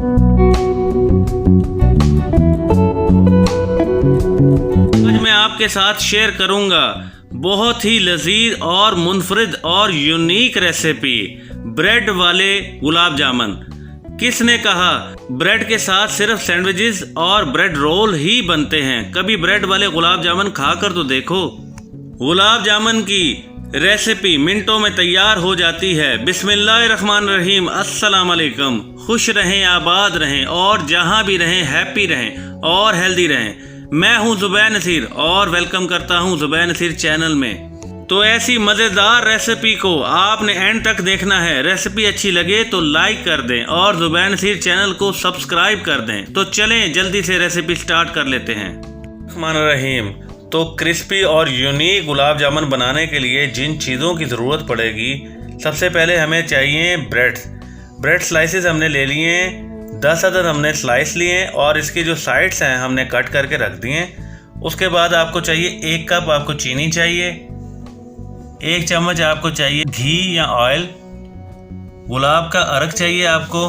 आज मैं आपके साथ शेयर करूंगा बहुत ही लजीज और मुनफरिद और यूनिक रेसिपी ब्रेड वाले गुलाब जामुन। किसने कहा ब्रेड के साथ सिर्फ सैंडविचेस और ब्रेड रोल ही बनते हैं? कभी ब्रेड वाले गुलाब जामुन खाकर तो देखो। गुलाब जामुन की रेसिपी मिनटों में तैयार हो जाती है। बिस्मिल्लाहिर्रहमानिर्रहीम। अस्सलाम वालेकुम। खुश रहें, आबाद रहें और जहां भी रहें हैप्पी रहें और हेल्दी रहें। मैं हूं ज़ुबैर नसीर और वेलकम करता हूं ज़ुबैर नसीर चैनल में। तो ऐसी मज़ेदार रेसिपी को आपने एंड तक देखना है। रेसिपी अच्छी लगे तो लाइक कर दें और ज़ुबैर नसीर चैनल को सब्सक्राइब कर दें। तो चलें जल्दी से रेसिपी स्टार्ट कर लेते हैं। रहमान। तो क्रिस्पी और यूनिक गुलाब जामुन बनाने के लिए जिन चीज़ों की ज़रूरत पड़ेगी, सबसे पहले हमें चाहिए ब्रेड स्लाइसेस हमने ले लिए हैं। 10 अदद हमने स्लाइस लिए और इसकी जो साइड्स हैं हमने कट करके रख दिए। उसके बाद आपको चाहिए 1 कप आपको चीनी चाहिए, 1 चम्मच आपको चाहिए घी या ऑयल, गुलाब का अर्क चाहिए आपको,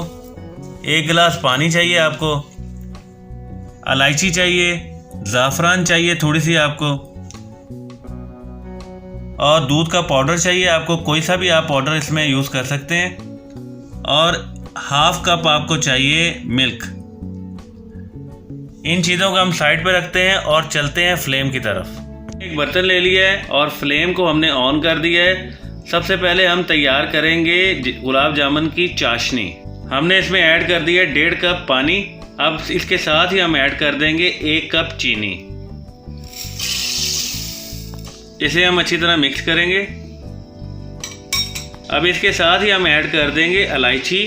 1 गिलास पानी चाहिए आपको, इलायची चाहिए, ज़ाफ़रान चाहिए थोड़ी सी आपको, और दूध का पाउडर चाहिए आपको। कोई सा भी आप पाउडर इसमें यूज़ कर सकते हैं। और 1/2 कप आपको चाहिए मिल्क। इन चीज़ों को हम साइड पे रखते हैं और चलते हैं फ्लेम की तरफ। एक बर्तन ले लिया है और फ्लेम को हमने ऑन कर दिया है। सबसे पहले हम तैयार करेंगे गुलाब जामुन की चाशनी। हमने इसमें ऐड कर दिया 1.5 कप पानी। अब इसके साथ ही हम ऐड कर देंगे 1 कप चीनी। इसे हम अच्छी तरह मिक्स करेंगे। अब इसके साथ ही हम ऐड कर देंगे इलायची।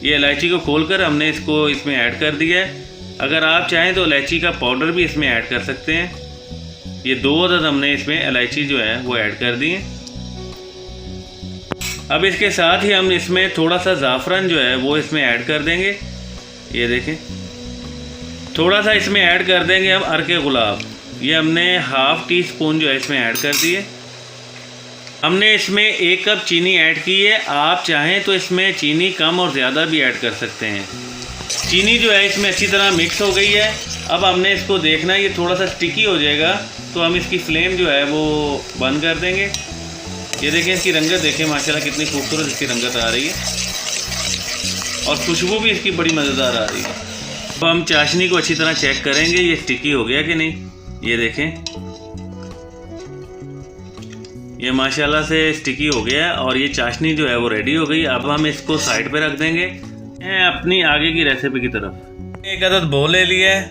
ये इलायची को खोलकर हमने इसमें ऐड कर दिया है। अगर आप चाहें तो इलायची का पाउडर भी इसमें ऐड कर सकते हैं। ये 2 अदद हमने इसमें इलायची जो है वो ऐड कर दी है। अब इसके साथ ही हम इसमें थोड़ा सा ज़ाफ़रान जो है वो इसमें ऐड कर देंगे। ये देखें, थोड़ा सा इसमें ऐड कर देंगे हम अर्के गुलाब। ये हमने 1/2 टीस्पून जो है इसमें ऐड कर दिए। हमने इसमें 1 कप चीनी ऐड की है। आप चाहें तो इसमें चीनी कम और ज़्यादा भी ऐड कर सकते हैं। चीनी जो है इसमें अच्छी तरह मिक्स हो गई है। अब हमने इसको देखना है, ये थोड़ा सा स्टिकी हो जाएगा तो हम इसकी फ्लेम जो है वो बंद कर देंगे। ये देखें, इसकी रंगत देखें, माशाल्लाह कितनी खूबसूरत इसकी रंगत आ रही है और खुशबू भी इसकी बड़ी मज़ेदार आ रही है। अब हम चाशनी को अच्छी तरह चेक करेंगे ये स्टिकी हो गया कि नहीं। ये देखें, ये माशाल्लाह से स्टिकी हो गया है और ये चाशनी जो है वो रेडी हो गई। अब हम इसको साइड पे रख देंगे अपनी आगे की रेसिपी की तरफ। 1 अदद बोल ले लिया है।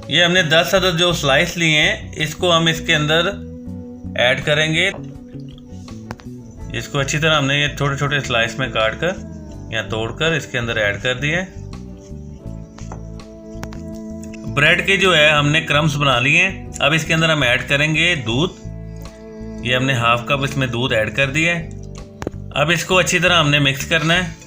ये हमने 10 अदद जो स्लाइस लिए हैं इसको हम इसके अंदर ऐड करेंगे। इसको अच्छी तरह हमने ये छोटे छोटे स्लाइस में काट कर या तोड़कर इसके अंदर ऐड कर दिए। ब्रेड के जो है हमने क्रम्स बना लिए हैं। अब इसके अंदर हम ऐड करेंगे दूध। ये हमने 1/2 कप इसमें दूध ऐड कर दिया है। अब इसको अच्छी तरह हमने मिक्स करना है।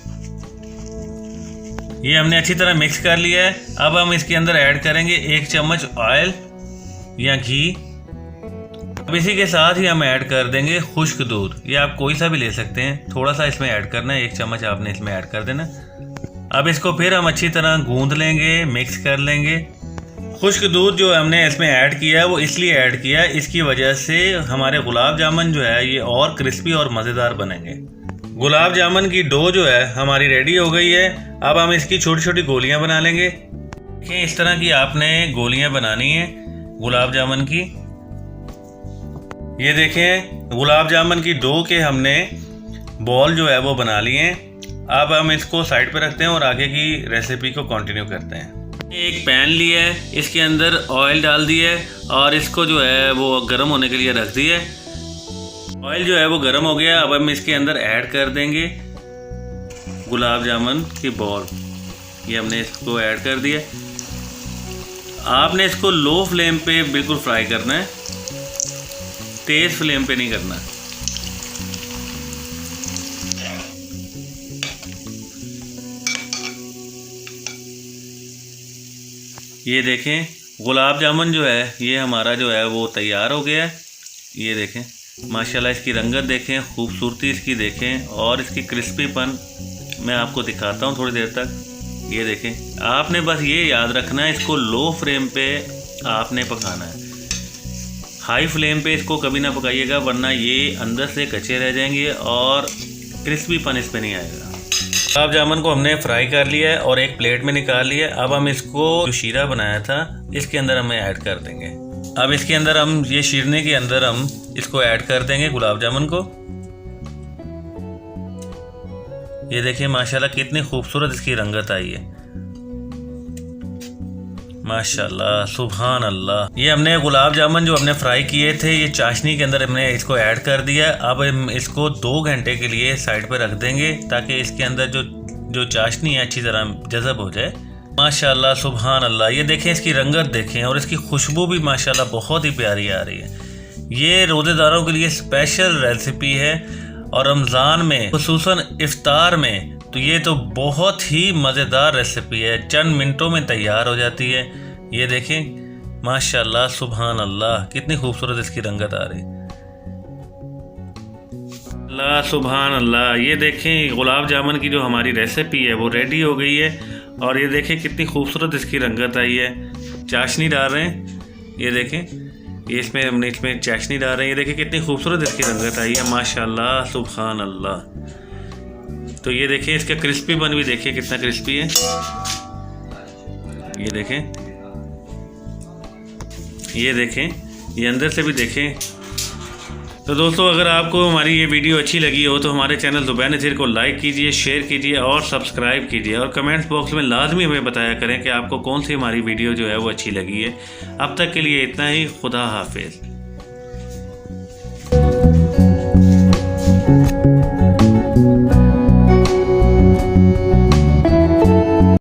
ये हमने अच्छी तरह मिक्स कर लिया है। अब हम इसके अंदर ऐड करेंगे 1 चम्मच ऑयल या घी। अब इसी के साथ ही हम ऐड कर देंगे खुश्क दूध। ये आप कोई सा भी ले सकते हैं, थोड़ा सा इसमें ऐड करना है, 1 चम्मच आपने इसमें ऐड कर देना। अब इसको फिर हम अच्छी तरह गूंद लेंगे, मिक्स कर लेंगे। खुश्क दूध जो हमने इसमें ऐड किया है वो इसलिए ऐड किया है, इसकी वजह से हमारे गुलाब जामुन जो है ये और क्रिस्पी और मज़ेदार बनेंगे। गुलाब जामुन की डो जो है हमारी रेडी हो गई है। अब हम इसकी छोटी छोटी गोलियां बना लेंगे। इस तरह की आपने गोलियां बनानी है गुलाब जामुन की। ये देखें, गुलाब जामुन की डो के हमने बॉल जो है वो बना लिए हैं। अब हम इसको साइड पे रखते हैं और आगे की रेसिपी को कंटिन्यू करते हैं। एक पैन लिया है, इसके अंदर ऑयल डाल दिया है और इसको जो है वो गर्म होने के लिए रख दिया है। ऑयल जो है वो गर्म हो गया। अब हम इसके अंदर ऐड कर देंगे गुलाब जामुन की बॉल। ये हमने इसको ऐड कर दिया। आपने इसको लो फ्लेम पे बिल्कुल फ्राई करना है, तेज फ्लेम पे नहीं करना। ये देखें, गुलाब जामुन जो है ये हमारा जो है वो तैयार हो गया है। ये देखें माशाल्लाह, इसकी रंगत देखें, खूबसूरती इसकी देखें और इसकी क्रिस्पीपन मैं आपको दिखाता हूँ थोड़ी देर तक। ये देखें, आपने बस ये याद रखना है, इसको लो फ्लेम पे आपने पकाना है। हाई फ्लेम पे इसको कभी ना पकाइएगा, वरना ये अंदर से कच्चे रह जाएंगे और क्रिस्पीपन इस पे नहीं आएगा। गुलाब जामुन को हमने फ्राई कर लिया है और एक प्लेट में निकाल लिया है। अब हम इसको जो शीरा बनाया था इसके अंदर हमें ऐड कर देंगे। अब इसके अंदर हम ये शीरने के अंदर हम इसको ऐड कर देंगे गुलाब जामुन को। ये देखिए माशाल्लाह कितनी खूबसूरत इसकी रंगत आई है, माशाल्लाह सुभान अल्लाह। ये हमने गुलाब जामुन जो हमने फ्राई किए थे ये चाशनी के अंदर हमने इसको ऐड कर दिया। अब हम इसको 2 घंटे के लिए साइड पे रख देंगे ताकि इसके अंदर जो चाशनी है अच्छी तरह जज़ब हो जाए। माशाल्लाह सुभान अल्लाह। ये देखें इसकी रंगत देखें और इसकी खुशबू भी माशाल्लाह बहुत ही प्यारी आ रही है। ये रोज़ेदारों के लिए स्पेशल रेसिपी है और रमज़ान में खुसूसन इफ्तार में तो ये तो बहुत ही मज़ेदार रेसिपी है, चंद मिनटों में तैयार हो जाती है। ये देखें माशाल्लाह सुभान अल्लाह कितनी खूबसूरत इसकी रंगत आ रही है, अल्लाह सुभान अल्लाह। ये देखें गुलाब जामुन की जो हमारी रेसिपी है वो रेडी हो गई है और ये देखें कितनी खूबसूरत इसकी रंगत आई है। चाशनी डाल रहे हैं, ये देखें, ये हमने इसमें चाशनी डाल रहे हैं। ये देखें कितनी खूबसूरत इसकी रंगत आई है, माशाल्लाह सुभान अल्लाह। तो ये देखें इसका क्रिस्पीपन भी देखिए कितना क्रिस्पी है। ये देखें, ये देखें, ये अंदर से भी देखें। तो दोस्तों अगर आपको हमारी ये वीडियो अच्छी लगी हो तो हमारे चैनल ज़ुबैन नज़ीर को लाइक कीजिए, शेयर कीजिए और सब्सक्राइब कीजिए और कमेंट्स बॉक्स में लाजमी हमें बताया करें कि आपको कौन सी हमारी वीडियो जो है वो अच्छी लगी है। अब तक के लिए इतना ही, खुदा हाफिज़।